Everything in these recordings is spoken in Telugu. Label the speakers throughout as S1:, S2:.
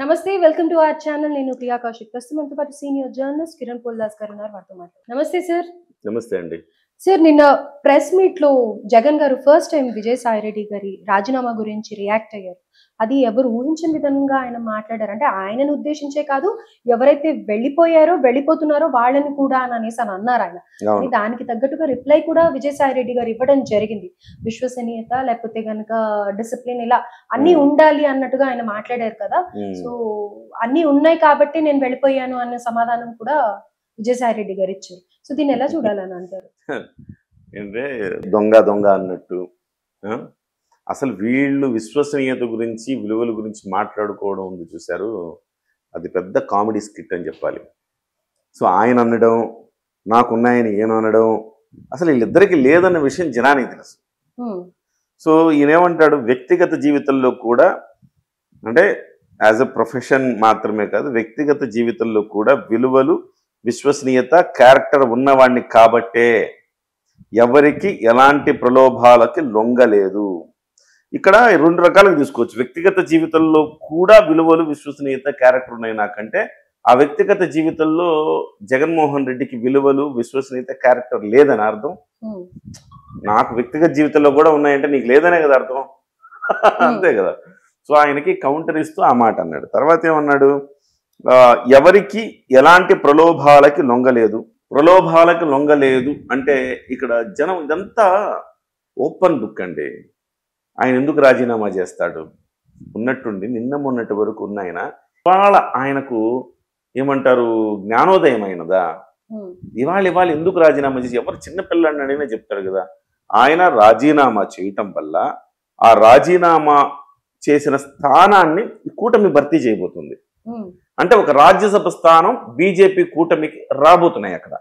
S1: నమస్తే వెల్కమ్ టు అవర్ ఛానల్. నేను ప్రియా కౌశిక్. ప్రస్తుతం మనతో పాటు సీనియర్ జర్నలిస్ట్ కిరణ్ పోల్దాస్ గారు ఉన్నారు. వారితో మాట్లాడు. నమస్తే సార్.
S2: నమస్తే అండి.
S1: సార్, నిన్న ప్రెస్ మీట్ లో జగన్ గారు ఫస్ట్ టైం విజయసాయి రెడ్డి గారి రాజీనామా గురించి రియాక్ట్ అయ్యారు. అది ఎవరు ఊహించిన విధంగా ఆయన మాట్లాడారు. అంటే ఆయనను ఉద్దేశించే కాదు, ఎవరైతే వెళ్ళిపోతున్నారో వాళ్ళని కూడా అనేసి అని అన్నారు ఆయన. అని దానికి తగ్గట్టుగా రిప్లై కూడా విజయసాయి రెడ్డి గారు ఇవ్వడం జరిగింది. విశ్వసనీయత లేకపోతే గనక డిసిప్లిన్ ఇలా అన్ని ఉండాలి అన్నట్టుగా ఆయన మాట్లాడారు కదా. సో అన్ని ఉన్నాయి కాబట్టి నేను వెళ్ళిపోయాను అన్న సమాధానం కూడా విజయసాయి రెడ్డి గారు ఇచ్చారు. సో దీన్ని ఎలా చూడాలని అంటారు?
S2: అంటే దొంగ దొంగ అన్నట్టు అసలు వీళ్ళు విశ్వసనీయత గురించి విలువల గురించి మాట్లాడుకోవడం ఉంది చూశారు, అది పెద్ద కామెడీ స్కిట్ అని చెప్పాలి. సో ఆయన అనడం, నాకున్నాయని ఈయన అనడం, అసలు వీళ్ళిద్దరికి లేదన్న విషయం జనానికి తెలుసు. సో ఈయనేమంటాడు, వ్యక్తిగత జీవితంలో కూడా అంటే యాజ్ అ ప్రొఫెషన్ మాత్రమే కాదు, వ్యక్తిగత జీవితంలో కూడా విలువలు విశ్వసనీయత క్యారెక్టర్ ఉన్నవాడిని కాబట్టే ఎవరికి ఎలాంటి ప్రలోభాలకి లొంగలేదు. ఇక్కడ రెండు రకాలుగా తీసుకోవచ్చు. వ్యక్తిగత జీవితంలో కూడా విలువలు విశ్వసనీయత క్యారెక్టర్ ఉన్నాయి నాకంటే, ఆ వ్యక్తిగత జీవితంలో జగన్మోహన్ రెడ్డికి విలువలు విశ్వసనీయత క్యారెక్టర్ లేదని అర్థం. నాకు వ్యక్తిగత జీవితంలో కూడా ఉన్నాయంటే నీకు లేదనే కదా అర్థం. అంతే కదా. సో ఆయనకి కౌంటర్ ఇస్తూ ఆ మాట అన్నాడు. తర్వాత ఏమన్నాడు, ఎవరికి ఎలాంటి ప్రలోభాలకి లొంగలేదు. ప్రలోభాలకి లొంగలేదు అంటే ఇక్కడ జనం ఇదంతా ఓపెన్ బుక్ అండి. ఆయన ఎందుకు రాజీనామా చేస్తాడు? ఉన్నట్టుండి నిన్న మొన్నటి వరకు ఉన్న ఆయన ఇవాళ ఆయనకు ఏమంటారు జ్ఞానోదయం అయినదా? ఇవాళ ఎందుకు రాజీనామా చేసి ఎవరు చిన్నపిల్లాడిని అడిగినా చెప్తాడు కదా. ఆయన రాజీనామా చేయటం వల్ల ఆ రాజీనామా చేసిన స్థానాన్ని కూటమి భర్తీ చేయబోతుంది. అంటే ఒక రాజ్యసభ స్థానం బీజేపీ కూటమికి రాబోతున్నాయి అక్కడ.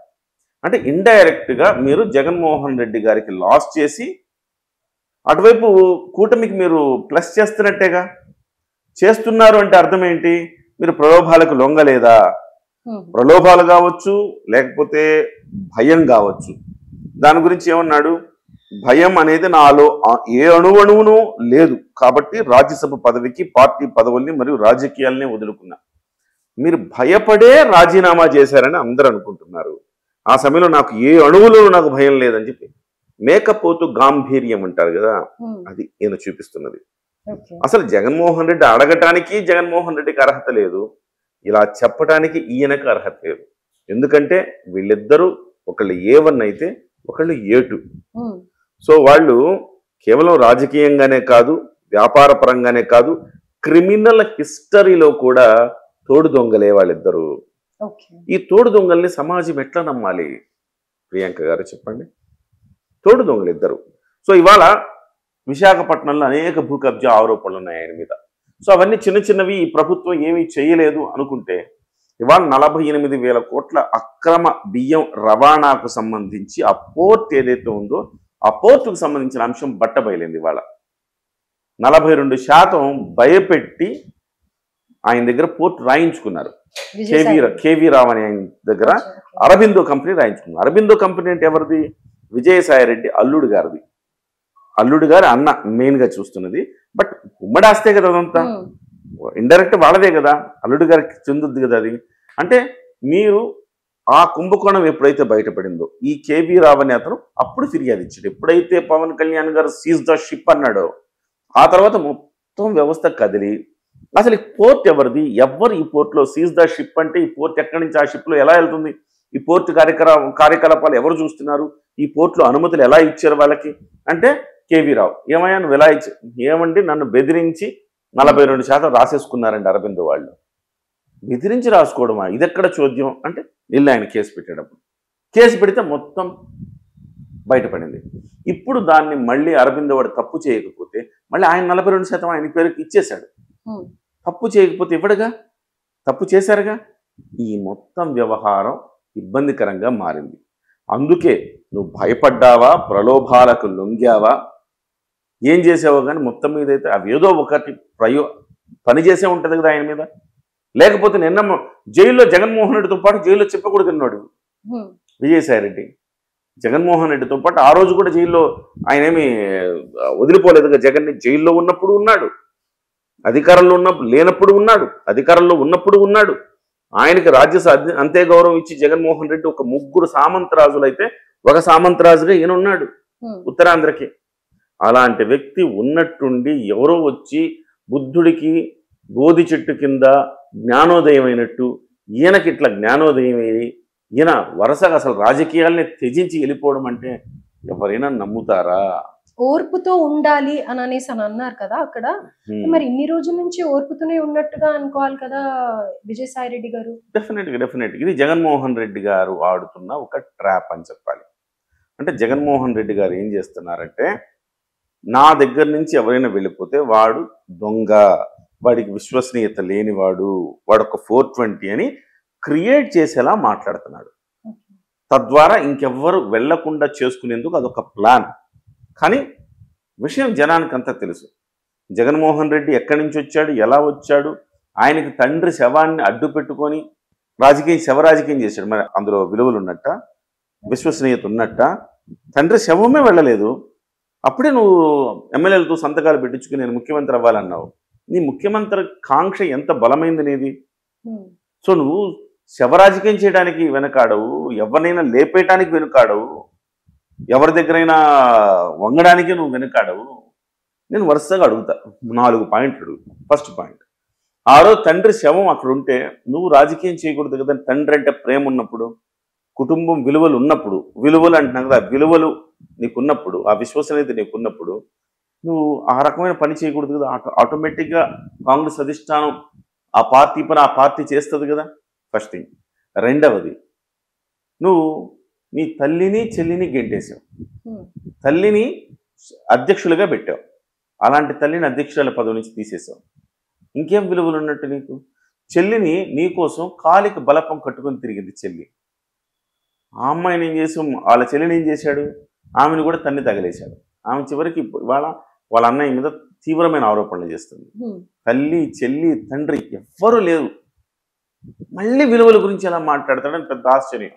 S2: అంటే ఇండైరెక్ట్ గా మీరు జగన్మోహన్ రెడ్డి గారికి లాస్ చేసి అటువైపు కూటమికి మీరు ప్లస్ చేస్తున్నట్టేగా. చేస్తున్నారు అంటే అర్థం ఏంటి? మీరు ప్రలోభాలకు లొంగలేదా? ప్రలోభాలు కావచ్చు, లేకపోతే భయం కావచ్చు. దాని గురించి ఏమన్నాడు, భయం అనేది నాలో ఏ అణువును లేదు కాబట్టి రాజ్యసభ పదవికి పార్టీ పదవుల్ని మరియు రాజకీయాలనే వదులుకున్నా. మీరు భయపడే రాజీనామా చేశారని అందరూ అనుకుంటున్నారు. ఆ సమయంలో నాకు ఏ అణువులోనూ నాకు భయం లేదని చెప్పి మేకపోతు గాంభీర్యం అంటారు కదా, అది ఈయన చూపిస్తున్నది. అసలు జగన్మోహన్ రెడ్డి అడగటానికి జగన్మోహన్ రెడ్డికి అర్హత లేదు, ఇలా చెప్పడానికి ఈయనకు అర్హత లేదు. ఎందుకంటే వీళ్ళిద్దరూ ఒకళ్ళు A1 అయితే ఒకళ్ళు A2. సో వాళ్ళు కేవలం రాజకీయంగానే కాదు, వ్యాపార పరంగానే కాదు, క్రిమినల్ హిస్టరీలో కూడా తోడు దొంగలే వాళ్ళిద్దరూ. ఈ తోడు దొంగల్ని సమాజం ఎట్లా నమ్మాలి? ప్రియాంక గారు చెప్పండి. తోడు దొంగలు ఇద్దరు. సో ఇవాళ విశాఖపట్నంలో అనేక భూ కబ్జా ఆరోపణలు ఉన్నాయి ఆయన మీద. సో అవన్నీ చిన్న చిన్నవి, ఈ ప్రభుత్వం ఏమీ చేయలేదు అనుకుంటే, ఇవాళ 48,000 కోట్ల అక్రమ బియ్యం రవాణాకు సంబంధించి ఆ పోర్ట్ ఏదైతే ఉందో ఆ పోర్టుకు సంబంధించిన అంశం బట్టబయలింది. ఇవాళ 42% భయపెట్టి ఆయన దగ్గర పోర్ట్ రాయించుకున్నారు. కేవీ రావు అనే ఆయన దగ్గర అరబిందో కంపెనీ రాయించుకున్నారు. అరబిందో కంపెనీ అంటే ఎవరిది? విజయసాయి రెడ్డి అల్లుడు గారిది. అల్లుడు గారు అన్న మెయిన్ గా చూస్తున్నది. బట్ ఉమ్మడి ఆస్తే కదా, అదంతా ఇండైరెక్ట్ వాళ్ళదే కదా, అల్లుడు గారికి చెందుద్ది కదా అది. అంటే మీరు ఆ కుంభకోణం ఎప్పుడైతే బయటపడిందో ఈ కేవీ రావు అనే అతను అప్పుడు ఫిర్యాదు ఇచ్చాడు. ఎప్పుడైతే పవన్ కళ్యాణ్ గారు సీజ్ ద షిప్ అన్నాడో ఆ తర్వాత మొత్తం వ్యవస్థ కదిలి అసలు ఈ పోర్ట్ ఎవరిది, ఎవరు ఈ పోర్ట్లో సీజ్ ద షిప్ అంటే ఈ పోర్ట్ ఎక్కడి నుంచి, ఆ షిప్లో ఎలా వెళ్తుంది, ఈ పోర్ట్ కార్యకలాపాలు ఎవరు చూస్తున్నారు, ఈ పోర్ట్లో అనుమతులు ఎలా ఇచ్చారు వాళ్ళకి అంటే కేవీ రావు. ఏమయ్యా నువ్వు ఎలా ఇచ్చి, ఏమండి నన్ను బెదిరించి 42% రాసేసుకున్నారండి అరబిందో వాళ్ళు. బెదిరించి రాసుకోవడమా, ఇదెక్కడ చోద్యం అంటే వెళ్ళి ఆయన కేసు పెట్టేటప్పుడు. కేసు పెడితే మొత్తం బయటపడింది. ఇప్పుడు దాన్ని మళ్ళీ అరబిందో వాడు తప్పు చేయకపోతే మళ్ళీ ఆయన 42% ఆయన పేరుకి ఇచ్చేశాడు. తప్పు చేయకపోతే ఇవ్వడుగా, తప్పు చేశారుగా. ఈ మొత్తం వ్యవహారం ఇబ్బందికరంగా మారింది. అందుకే నువ్వు భయపడ్డావా, ప్రలోభాలకు లొంగావా, ఏం చేసావో కానీ మొత్తం మీద అయితే అవి ఏదో ఒకటి పని చేసే ఉంటుంది కదా ఆయన మీద. లేకపోతే నిన్న జైల్లో జగన్మోహన్ రెడ్డితో పాటు జైల్లో చెప్పకూడదు తిన్నాడు విజయసాయి రెడ్డి. జగన్మోహన్ రెడ్డితో పాటు ఆ రోజు కూడా జైల్లో ఆయన ఏమి వదిలిపోలేదుగా, జగన్ని జైల్లో ఉన్నప్పుడు ఉన్నాడు. అధికారంలో లేనప్పుడు ఉన్నాడు, అధికారంలో ఉన్నప్పుడు ఉన్నాడు. ఆయనకి రాజ్యసభ అంతే గౌరవం ఇచ్చి జగన్మోహన్ రెడ్డి ఒక ముగ్గురు సామంతరాజులు అయితే ఒక సామంతరాజుగా ఈయన ఉన్నాడు ఉత్తరాంధ్రకి. అలాంటి వ్యక్తి ఉన్నట్టుండి ఎవరో వచ్చి బుద్ధుడికి బోధి చెట్టు కింద జ్ఞానోదయం అయినట్టు ఈయనకి ఇట్లా జ్ఞానోదయం అయ్యి ఈయన వరుసగా అసలు రాజకీయాల్ని త్యజించి వెళ్ళిపోవడం అంటే ఎవరైనా నమ్ముతారా?
S1: ఓర్పుతో ఉండాలి అని అనేసి అని అన్నారు కదా అక్కడ. మరి ఇన్ని రోజుల నుంచి ఓర్పుతూనే ఉన్నట్టుగా అనుకోవాలి కదా విజయసాయి రెడ్డి గారు.
S2: డెఫినెట్గా ఇది జగన్మోహన్ రెడ్డి గారు ఆడుతున్న ఒక ట్రాప్ అని చెప్పాలి. అంటే జగన్మోహన్ రెడ్డి గారు ఏం చేస్తున్నారంటే, నా దగ్గర నుంచి ఎవరైనా వెళ్ళిపోతే వాడు దొంగ, వాడికి విశ్వసనీయత లేనివాడు, వాడొక 420 అని క్రియేట్ చేసేలా మాట్లాడుతున్నాడు. తద్వారా ఇంకెవ్వరు వెళ్లకుండా చేసుకునేందుకు అదొక ప్లాన్. కానీ విషయం జనానికి అంతా తెలుసు. జగన్మోహన్ రెడ్డి ఎక్కడి నుంచి వచ్చాడు, ఎలా వచ్చాడు, ఆయనకి తండ్రి శవాన్ని అడ్డు పెట్టుకొని శవరాజకీయం చేశాడు. మరి అందులో విలువలు ఉన్నట్ట, విశ్వసనీయత ఉన్నట్ట? తండ్రి శవమే వెళ్ళలేదు. అప్పుడే నువ్వు ఎమ్మెల్యేలతో సంతకాలు పెట్టించుకుని నేను ముఖ్యమంత్రి అవ్వాలన్నావు. నీ ముఖ్యమంత్రి కాంక్ష ఎంత బలమైంది నీది? సో నువ్వు శవరాజకీయం చేయడానికి వెనకాడవు, ఎవరినైనా లేపేయటానికి వెనుకాడవు, ఎవరి దగ్గరైనా వంగడానికి నువ్వు వెనుకాడవు. నేను వరుసగా అడుగుతా, 4 పాయింట్లు అడుగుతా. ఫస్ట్ పాయింట్, ఆ రోజు తండ్రి శవం అక్కడ ఉంటే నువ్వు రాజకీయం చేయకూడదు కదా. తండ్రి అంటే ప్రేమ ఉన్నప్పుడు, కుటుంబం విలువలు ఉన్నప్పుడు, విలువలు అంటున్నావు కదా, విలువలు నీకున్నప్పుడు, ఆ విశ్వసనీయత నీకున్నప్పుడు నువ్వు ఆ రకమైన పని చేయకూడదు కదా. ఆటోమేటిక్గా కాంగ్రెస్ అధిష్టానం ఆ పార్టీ పని ఆ పార్టీ చేస్తుంది కదా. First thing. రెండవది, నువ్వు నీ తల్లిని చెల్లిని గెంటేసావు, తల్లిని అధ్యక్షులుగా పెట్టావు, అలాంటి తల్లిని అధ్యక్షురాల పదవి నుంచి తీసేసావు. ఇంకేం విలువలు ఉన్నట్టు నీకు? చెల్లిని నీకోసం కాలికి బలపం కట్టుకొని తిరిగింది చెల్లి. ఆ అమ్మాయిని ఏం చేసాం, వాళ్ళ చెల్లిని ఏం చేశాడు, ఆమెను కూడా తన్ని తగిలేశాడు. ఆమె చివరికి వాళ్ళ అన్నయ్య మీద తీవ్రమైన ఆరోపణలు చేస్తుంది. తల్లి చెల్లి తండ్రి ఎవ్వరూ లేరు, మళ్ళీ విలువల గురించి ఎలా మాట్లాడతాడని పెద్ద ఆశ్చర్యం.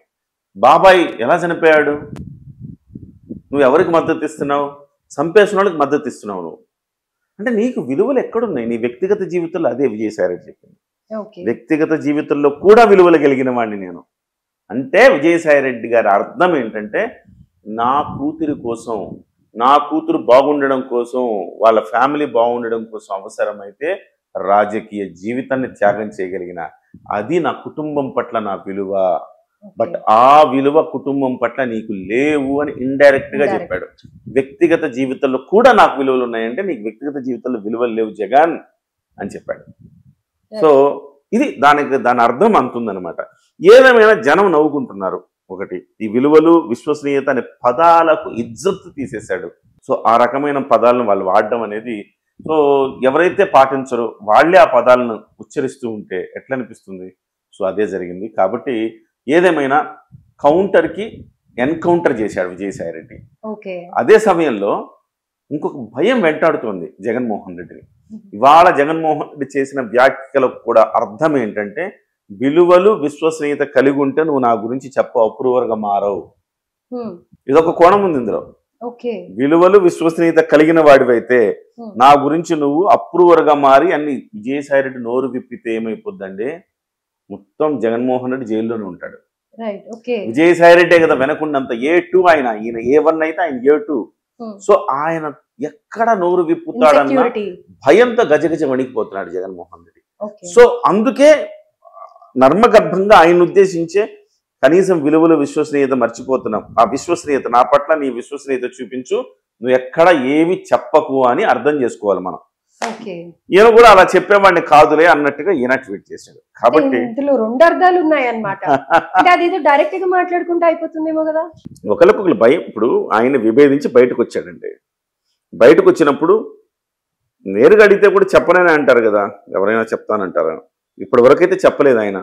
S2: బాబాయ్ ఎలా చనిపోయాడు? నువ్వు ఎవరికి మద్దతు ఇస్తున్నావు? చంపేసిన వాళ్ళకి మద్దతు ఇస్తున్నావు నువ్వు. అంటే నీకు విలువలు ఎక్కడున్నాయి? నీ వ్యక్తిగత జీవితంలో అదే విజయసాయి రెడ్డి చెప్పింది. వ్యక్తిగత జీవితంలో కూడా విలువలు కలిగిన వాడిని నేను. అంటే విజయసాయి రెడ్డి గారి అర్థం ఏంటంటే, నా కూతురి కోసం, నా కూతురు బాగుండడం కోసం, వాళ్ళ ఫ్యామిలీ బాగుండడం కోసం అవసరమైతే రాజకీయ జీవితాన్ని త్యాగం చేయగలిగిన అది నా కుటుంబం పట్ల నా విలువ. బట్ ఆ విలువ కుటుంబం పట్ల నీకు లేవు అని ఇండైరెక్ట్ గా చెప్పాడు. వ్యక్తిగత జీవితంలో కూడా నాకు విలువలు ఉన్నాయంటే నీకు వ్యక్తిగత జీవితంలో విలువలు లేవు జగన్ అని చెప్పాడు. సో ఇది దాని అర్థం అంతుందన్నమాట. ఏదేమైనా జనం నవ్వుకుంటున్నారు. ఒకటి, ఈ విలువలు విశ్వసనీయత అనే పదాలకు ఇజ్జత్ తీసేశాడు. సో ఆ రకమైన పదాలను వాళ్ళు వాడడం అనేది, సో ఎవరైతే పాటించరో వాళ్ళే ఆ పదాలను ఉచ్చరిస్తూ ఉంటే ఎట్లా అనిపిస్తుంది? సో అదే జరిగింది. కాబట్టి ఏదేమైనా కౌంటర్కి ఎన్కౌంటర్ చేశాడు విజయసాయి రెడ్డి. అదే సమయంలో ఇంకొక భయం వెంటాడుతోంది జగన్మోహన్ రెడ్డిని. ఇవాళ జగన్మోహన్ రెడ్డి చేసిన వ్యాఖ్యలకు కూడా అర్థం ఏంటంటే, విలువలు విశ్వసనీయత కలిగి ఉంటే నువ్వు నా గురించి అప్రూవర్గా మారవు. ఇదొక కోణం ఉంది ఇందులో. విలువలు విశ్వసనీయత కలిగిన వాడివైతే నా గురించి నువ్వు అప్రూవర్గా మారి అన్ని విజయసాయి రెడ్డి నోరు విప్పితే ఏమైపోద్దండి, మొత్తం జగన్మోహన్ రెడ్డి జైల్లోనే ఉంటాడు. విజయసాయి రెడ్డే కదా వెనకుండంత A2 ఆయన, ఈయన A1 అయితే ఆయన A2. సో ఆయన ఎక్కడ నోరు విప్పుతాడన్న భయంతో గజగజ వణికిపోతున్నాడు జగన్మోహన్ రెడ్డి. సో అందుకే నర్మగర్భంగా ఆయన ఉద్దేశించే కనీసం విలువలు విశ్వసనీయత మర్చిపోతున్నాం, ఆ విశ్వసనీయత నా పట్ల నీ విశ్వసనీయత చూపించు, నువ్వు ఎక్కడ ఏమి చెప్పకు అని అర్థం చేసుకోవాలి మనం. ఈయన కూడా అలా చెప్పేవాడిని కాదులే అన్నట్టుగా ఈయన ట్వీట్ చేశాడు. కాబట్టి
S1: ఇందులో 2 అర్థాలు ఉన్నాయన్నమాట. డైరెక్ట్ గా మాట్లాడుకుంటే అయిపోతుందేమో కదా.
S2: ఒకరికొకరు భయం. ఇప్పుడు ఆయన విభేదించి బయటకు వచ్చాడండి. బయటకు వచ్చినప్పుడు నేరుగా అడిగితే కూడా చెప్పనని అంటారు కదా, ఎవరైనా చెప్తానంటారా? ఇప్పటి వరకైతే చెప్పలేదు ఆయన.